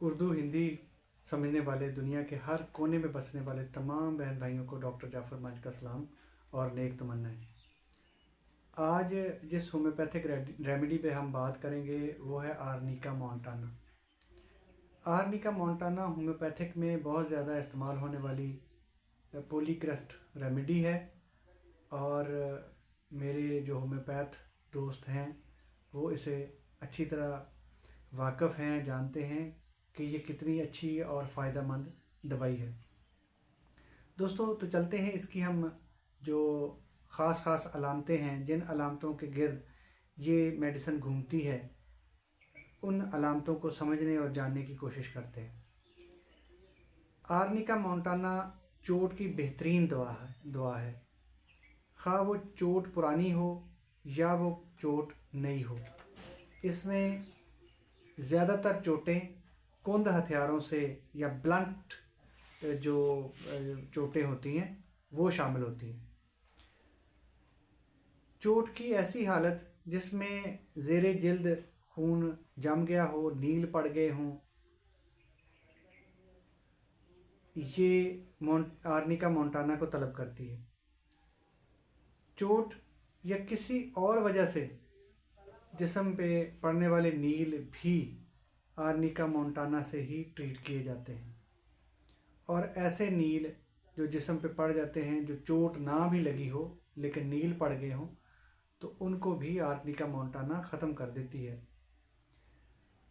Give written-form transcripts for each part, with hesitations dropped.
اردو ہندی سمجھنے والے دنیا کے ہر کونے میں بسنے والے تمام بہن بھائیوں کو ڈاکٹر جعفر ماجد کا سلام اور نیک تمنائیں۔ آج جس ہومیوپیتھک ریمیڈی پہ ہم بات کریں گے وہ ہے آرنیکا مونٹانا۔ آرنیکا مونٹانا ہومیوپیتھک میں بہت زیادہ استعمال ہونے والی پولی کرسٹ ریمیڈی ہے، اور میرے جو ہومیوپیتھ دوست ہیں وہ اسے اچھی طرح واقف ہیں، جانتے ہیں کہ یہ کتنی اچھی اور فائدہ مند دوائی ہے۔ دوستو تو چلتے ہیں، اس کی ہم جو خاص علامتیں ہیں، جن علامتوں کے گرد یہ میڈیسن گھومتی ہے، ان علامتوں کو سمجھنے اور جاننے کی کوشش کرتے ہیں۔ آرنیکا مونٹانا چوٹ کی بہترین دوا ہے، خواہ وہ چوٹ پرانی ہو یا وہ چوٹ نئی ہو۔ اس میں زیادہ تر چوٹیں کند ہتھیاروں سے یا بلنٹ جو چوٹیں ہوتی ہیں وہ شامل ہوتی ہیں۔ چوٹ کی ایسی حالت جس میں زیر جلد خون جم گیا ہو، نیل پڑ گئے ہوں، یہ آرنیکا مونٹانا کو طلب کرتی ہے۔ چوٹ یا کسی اور وجہ سے جسم پہ پڑنے والے نیل بھی آرنیکا مونٹانا سے ہی ٹریٹ کیے جاتے ہیں، اور ایسے نیل جو جسم پہ پڑ جاتے ہیں، جو چوٹ نہ بھی لگی ہو لیکن نیل پڑ گئے ہوں، تو ان کو بھی آرنیکا مونٹانا ختم کر دیتی ہے۔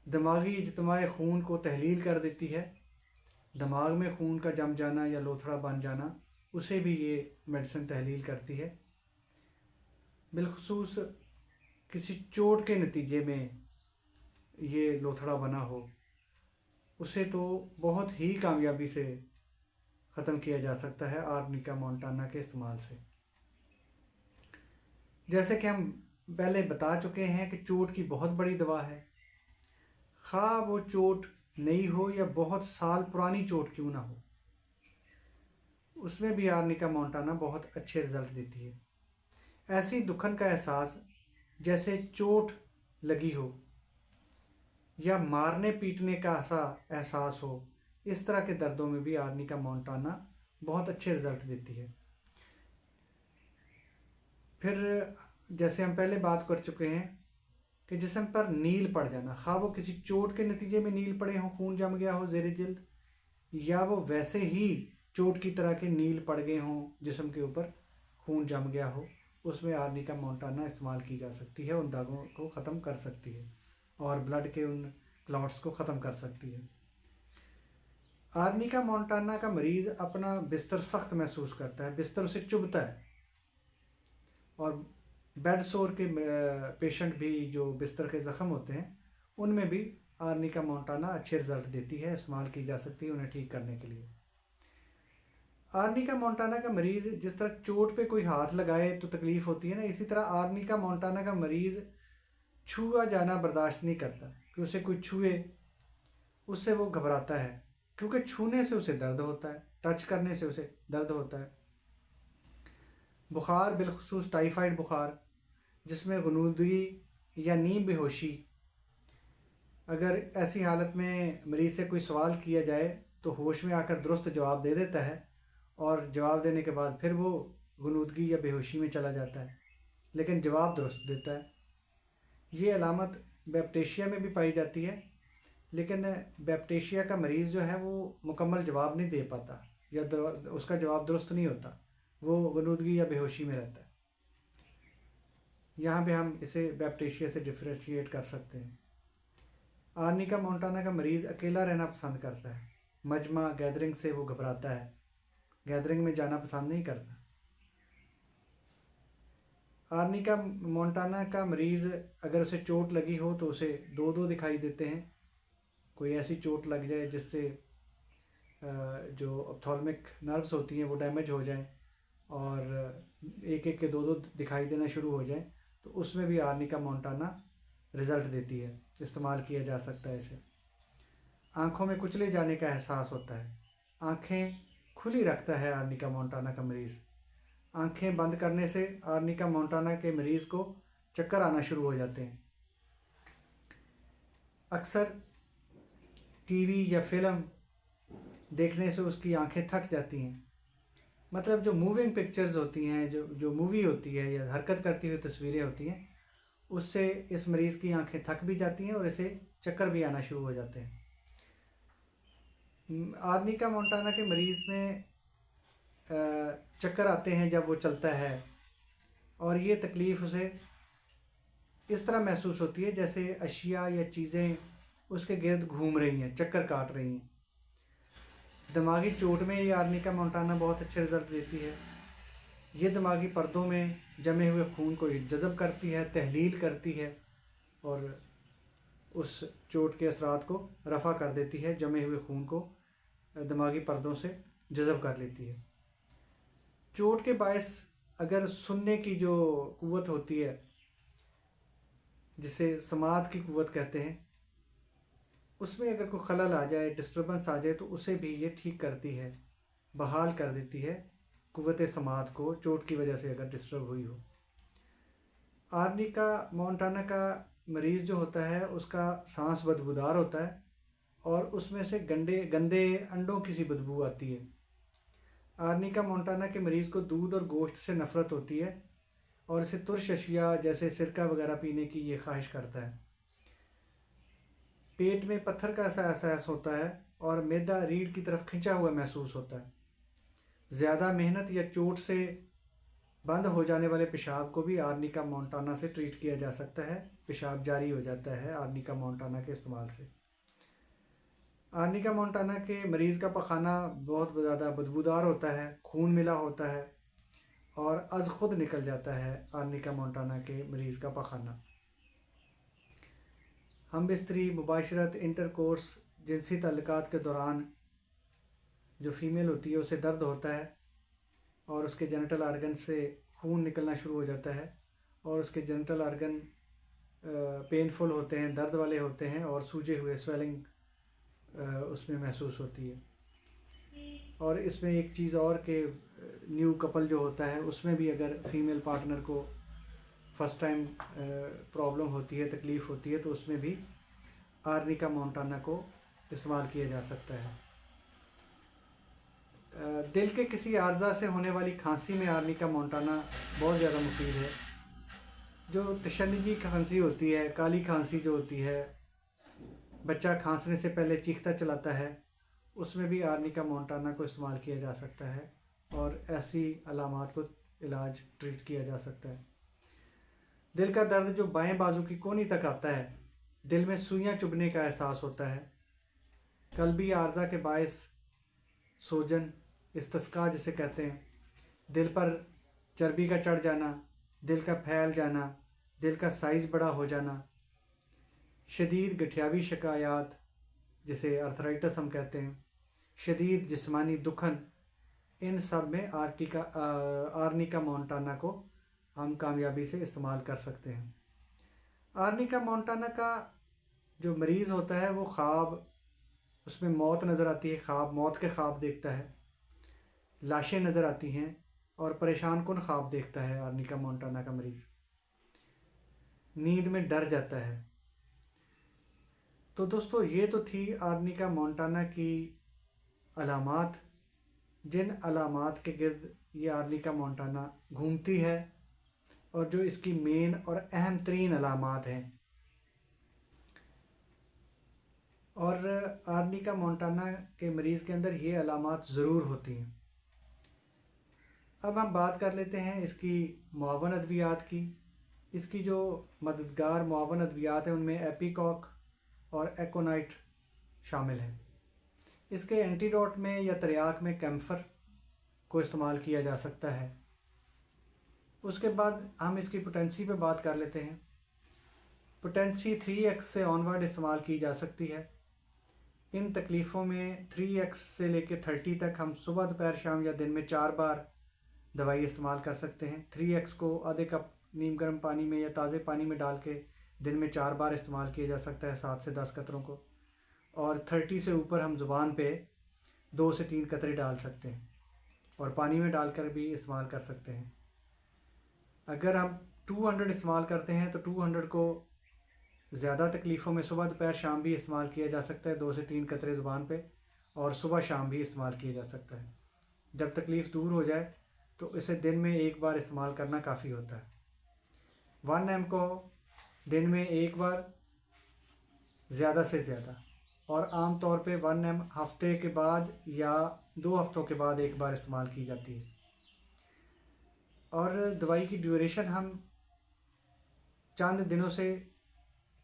دماغی اجتماع خون کو تحلیل کر دیتی ہے، دماغ میں خون کا جم جانا یا لوتھڑا بن جانا اسے بھی یہ میڈیسن تحلیل کرتی ہے۔ بالخصوص کسی چوٹ کے نتیجے میں یہ لوتھڑا بنا ہو، اسے تو بہت ہی کامیابی سے ختم کیا جا سکتا ہے آرنیکا مونٹانا کے استعمال سے۔ جیسے کہ ہم پہلے بتا چکے ہیں کہ چوٹ کی بہت بڑی دوا ہے، خواہ وہ چوٹ نئی ہو یا بہت سال پرانی چوٹ کیوں نہ ہو، اس میں بھی آرنیکا مونٹانا بہت اچھے رزلٹ دیتی ہے۔ ایسی دکھن کا احساس جیسے چوٹ لگی ہو یا مارنے پیٹنے کا ایسا احساس ہو، اس طرح کے دردوں میں بھی آرنیکا مونٹانا بہت اچھے رزلٹ دیتی ہے۔ پھر جیسے ہم پہلے بات کر چکے ہیں کہ جسم پر نیل پڑ جانا، خواہ وہ کسی چوٹ کے نتیجے میں نیل پڑے ہوں، خون جم گیا ہو زیر جلد، یا وہ ویسے ہی چوٹ کی طرح کے نیل پڑ گئے ہوں، جسم کے اوپر خون جم گیا ہو، اس میں آرنیکا مونٹانا استعمال کی جا سکتی ہے، ان داغوں کو ختم کر سکتی ہے اور بلڈ کے ان کلاٹس کو ختم کر سکتی ہے۔ آرنیکا مونٹانا کا مریض اپنا بستر سخت محسوس کرتا ہے، بستر اسے چبھتا ہے، اور بیڈ سور کے پیشنٹ بھی جو بستر کے زخم ہوتے ہیں ان میں بھی آرنیکا مونٹانا اچھے رزلٹ دیتی ہے، استعمال کی جا سکتی ہے انہیں ٹھیک کرنے کے لیے۔ آرنیکا مونٹانا کا مریض جس طرح چوٹ پہ کوئی ہاتھ لگائے تو تکلیف ہوتی ہے نا، اسی طرح آرنیکا مونٹانا کا مریض چھوا جانا برداشت نہیں کرتا، کہ اسے کوئی چھوئے اس سے وہ گھبراتا ہے، کیونکہ چھونے سے اسے درد ہوتا ہے، ٹچ کرنے سے اسے درد ہوتا ہے۔ بخار، بالخصوص ٹائیفائڈ بخار جس میں غنودگی یا نیم بے ہوشی، اگر ایسی حالت میں مریض سے کوئی سوال کیا جائے تو ہوش میں آ کر درست جواب دے دیتا ہے، اور جواب دینے کے بعد پھر وہ غنودگی یا بے ہوشی میں چلا جاتا ہے، لیکن جواب درست دیتا ہے۔ یہ علامت بیپٹیشیا میں بھی پائی جاتی ہے، لیکن بیپٹیشیا کا مریض جو ہے وہ مکمل جواب نہیں دے پاتا، یا اس کا جواب درست نہیں ہوتا، وہ غنودگی یا بے ہوشی میں رہتا ہے۔ یہاں پہ ہم اسے بیپٹیشیا سے ڈفرینشیٹ کر سکتے ہیں۔ آرنیکا مونٹانا کا مریض اکیلا رہنا پسند کرتا ہے، مجمع گیدرنگ سے وہ گھبراتا ہے، گیدرنگ میں جانا پسند نہیں کرتا۔ آرنیکا مونٹانا کا مریض اگر اسے چوٹ لگی ہو تو اسے دو دو دکھائی دیتے ہیں، کوئی ایسی چوٹ لگ جائے جس سے جو اپتھالمک نروز ہوتی ہیں وہ ڈیمیج ہو جائیں اور ایک ایک کے دو دو دکھائی دینا شروع ہو جائیں، تو اس میں بھی آرنیکا مونٹانا رزلٹ دیتی ہے، استعمال کیا جا سکتا ہے اسے۔ آنکھوں میں کچلے جانے کا احساس ہوتا ہے، آنکھیں کھلی رکھتا ہے آرنیکا مونٹانا کا مریض، آنکھیں بند کرنے سے آرنیکا مونٹانا کے مریض کو چکر آنا شروع ہو جاتے ہیں۔ اکثر ٹی وی یا فلم دیکھنے سے اس کی آنکھیں تھک جاتی ہیں. مطلب جو موونگ پکچرز ہوتی ہیں، جو مووی ہوتی ہے یا حرکت کرتی ہوئی تصویریں ہوتی ہیں، اس سے اس مریض کی آنکھیں تھک بھی جاتی ہیں اور اسے چکر بھی آنا شروع ہو جاتے ہیں. آرنیکا مونٹانا کے مریض میں چکر آتے ہیں جب وہ چلتا ہے، اور یہ تکلیف اسے اس طرح محسوس ہوتی ہے جیسے اشیاء یا چیزیں اس کے گرد گھوم رہی ہیں، چکر کاٹ رہی ہیں. دماغی چوٹ میں یہ آرنیکا مونٹانا بہت اچھے رزلٹ دیتی ہے. یہ دماغی پردوں میں جمے ہوئے خون کو جذب کرتی ہے، تحلیل کرتی ہے اور اس چوٹ کے اثرات کو رفع کر دیتی ہے. جمے ہوئے خون کو دماغی پردوں سے جذب کر لیتی ہے. چوٹ کے باعث اگر سننے کی جو قوت ہوتی ہے، جسے سماعت کی قوت کہتے ہیں، اس میں اگر کوئی خلل آ جائے، ڈسٹربنس آ جائے، تو اسے بھی یہ ٹھیک کرتی ہے، بحال کر دیتی ہے قوت سماعت کو، چوٹ کی وجہ سے اگر ڈسٹرب ہوئی ہو. آرنیکا مونٹانا کا مریض جو ہوتا ہے اس کا سانس بدبودار ہوتا ہے اور اس میں سے گندے انڈوں کی سی بدبو آتی ہے. آرنیکا مونٹانا کے مریض کو دودھ اور گوشت سے نفرت ہوتی ہے اور اسے ترش اشیاء جیسے سرکہ وغیرہ پینے کی یہ خواہش کرتا ہے. پیٹ میں پتھر کا ایسا احساس ہوتا ہے اور معدہ ریڑھ کی طرف کھنچا ہوا محسوس ہوتا ہے. زیادہ محنت یا چوٹ سے بند ہو جانے والے پیشاب کو بھی آرنیکا مونٹانا سے ٹریٹ کیا جا سکتا ہے. پیشاب جاری ہو جاتا ہے آرنیکا مونٹانا کے استعمال سے. آرنیکا مونٹانا کے مریض کا پخانہ بہت زیادہ بدبودار ہوتا ہے، خون ملا ہوتا ہے اور از خود نکل جاتا ہے آرنیکا مونٹانا کے مریض کا پخانہ. ہم بستری، مباشرت، انٹر کورس، جنسی تعلقات کے دوران جو فیمیل ہوتی ہے اسے درد ہوتا ہے اور اس کے جینیٹل آرگن سے خون نکلنا شروع ہو جاتا ہے اور اس کے جینیٹل آرگن پینفل ہوتے ہیں، درد والے ہوتے ہیں اور سوجے ہوئے سویلنگ اس میں محسوس ہوتی ہے. اور اس میں ایک چیز اور کہ نیو کپل جو ہوتا ہے اس میں بھی اگر فیمیل پارٹنر کو فرسٹ ٹائم پرابلم ہوتی ہے، تکلیف ہوتی ہے، تو اس میں بھی آرنیکا مونٹانا کو استعمال کیا جا سکتا ہے. دل کے کسی عارضہ سے ہونے والی کھانسی میں آرنیکا مونٹانا بہت زیادہ مفید ہے. جو تشنجی کھانسی ہوتی ہے، کالی کھانسی جو ہوتی ہے، بچہ کھانسنے سے پہلے چیختا چلاتا ہے، اس میں بھی آرنیکا مونٹانا کو استعمال کیا جا سکتا ہے اور ایسی علامات کو علاج ٹریٹ کیا جا سکتا ہے. دل کا درد جو بائیں بازو کی کونی تک آتا ہے، دل میں سوئیاں چبھنے کا احساس ہوتا ہے، قلبی عارضہ کے باعث سوجن، استسقاء جسے کہتے ہیں، دل پر چربی کا چڑھ جانا، دل کا پھیل جانا، دل کا سائز بڑا ہو جانا، شدید گٹھیاوی شکایات جسے ارتھرائٹس ہم کہتے ہیں، شدید جسمانی دکھن، ان سب میں آرنیکا مونٹانا کو ہم کامیابی سے استعمال کر سکتے ہیں. آرنیکا مونٹانا کا جو مریض ہوتا ہے وہ خواب، اس میں موت نظر آتی ہے، موت کے خواب دیکھتا ہے، لاشیں نظر آتی ہیں اور پریشان کن خواب دیکھتا ہے. آرنیکا مونٹانا کا مریض نیند میں ڈر جاتا ہے. تو دوستو یہ تو تھی آرنیکا مونٹانا کی علامات، جن علامات کے گرد یہ آرنیکا مونٹانا گھومتی ہے اور جو اس کی مین اور اہم ترین علامات ہیں. اور آرنیکا مونٹانا کے مریض کے اندر یہ علامات ضرور ہوتی ہیں. اب ہم بات کر لیتے ہیں اس کی معاون ادویات کی. اس کی جو مددگار معاون ادویات ہیں ان میں ایپیکاک اور ایکونائٹ شامل ہیں. اس کے اینٹیڈوٹ میں یا تریاک میں کیمفر کو استعمال کیا جا سکتا ہے. اس کے بعد ہم اس کی پوٹینسی پہ بات کر لیتے ہیں. پوٹینسی 3x سے آنورڈ استعمال کی جا سکتی ہے. ان تکلیفوں میں 3x سے لے کے 30 تک ہم صبح، دوپہر، شام یا دن میں 4 بار دوائی استعمال کر سکتے ہیں. 3x کو آدھے کپ نیم گرم پانی میں یا تازے پانی میں ڈال کے دن میں 4 بار استعمال کیا جا سکتا ہے، 7 سے 10 قطروں کو. اور 30 سے اوپر ہم زبان پہ 2 سے 3 قطرے ڈال سکتے ہیں اور پانی میں ڈال کر بھی استعمال کر سکتے ہیں. اگر ہم 200 استعمال کرتے ہیں تو 200 کو زیادہ تکلیفوں میں صبح دوپہر شام بھی استعمال کیا جا سکتا ہے، 2 سے 3 قطرے زبان پہ، اور صبح شام بھی استعمال کیا جا سکتا ہے۔ جب تکلیف دور ہو جائے تو اسے دن میں ایک بار استعمال کرنا کافی ہوتا ہے۔ 1 ایم کو دن میں ایک بار، زیادہ سے زیادہ، اور عام طور پہ 1 ایم ہفتے کے بعد یا 2 ہفتوں کے بعد ایک بار استعمال کی جاتی ہے۔ اور دوائی کی ڈیوریشن ہم چند دنوں سے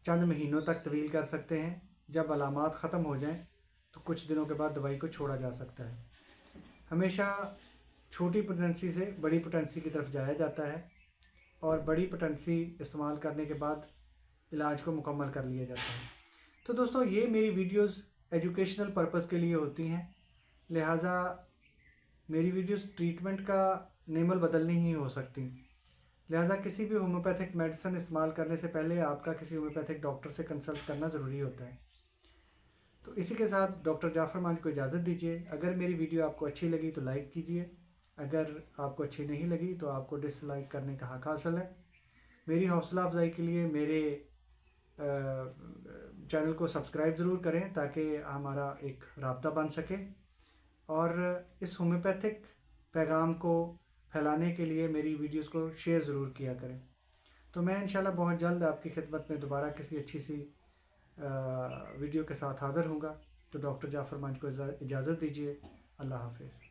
چند مہینوں تک طویل کر سکتے ہیں۔ جب علامات ختم ہو جائیں تو کچھ دنوں کے بعد دوائی کو چھوڑا جا سکتا ہے۔ ہمیشہ چھوٹی پوٹینسی سے بڑی پوٹینسی کی طرف جایا جاتا ہے، اور بڑی پوٹینسی استعمال کرنے کے بعد علاج کو مکمل کر لیا جاتا ہے۔ تو دوستوں، یہ میری ویڈیوز ایجوکیشنل پرپس کے لیے ہوتی ہیں، لہٰذا میری ویڈیوز ٹریٹمنٹ کا نیم البدل نہیں ہو سکتی، لہٰذا کسی بھی ہومیوپیتھک میڈیسن استعمال کرنے سے پہلے آپ کا کسی ہومیوپیتھک ڈاکٹر سے کنسلٹ کرنا ضروری ہوتا ہے۔ تو اسی کے ساتھ ڈاکٹر جعفر مانج کو اجازت دیجیے۔ اگر میری ویڈیو آپ کو اچھی لگی تو لائک کیجیے، اگر آپ کو اچھی نہیں لگی تو آپ کو ڈس لائک کرنے کا حق حاصل ہے۔ میری حوصلہ افزائی کے لیے میرے چینل کو سبسکرائب ضرور کریں تاکہ ہمارا ایک رابطہ بن سکے، اور اس ہومیوپیتھک پیغام کو پھیلانے کے لیے میری ویڈیوز کو شیئر ضرور کیا کریں۔ تو میں انشاءاللہ بہت جلد آپ کی خدمت میں دوبارہ کسی اچھی سی ویڈیو کے ساتھ حاضر ہوں گا۔ تو ڈاکٹر جعفر مانج کو اجازت دیجیے۔ اللہ حافظ۔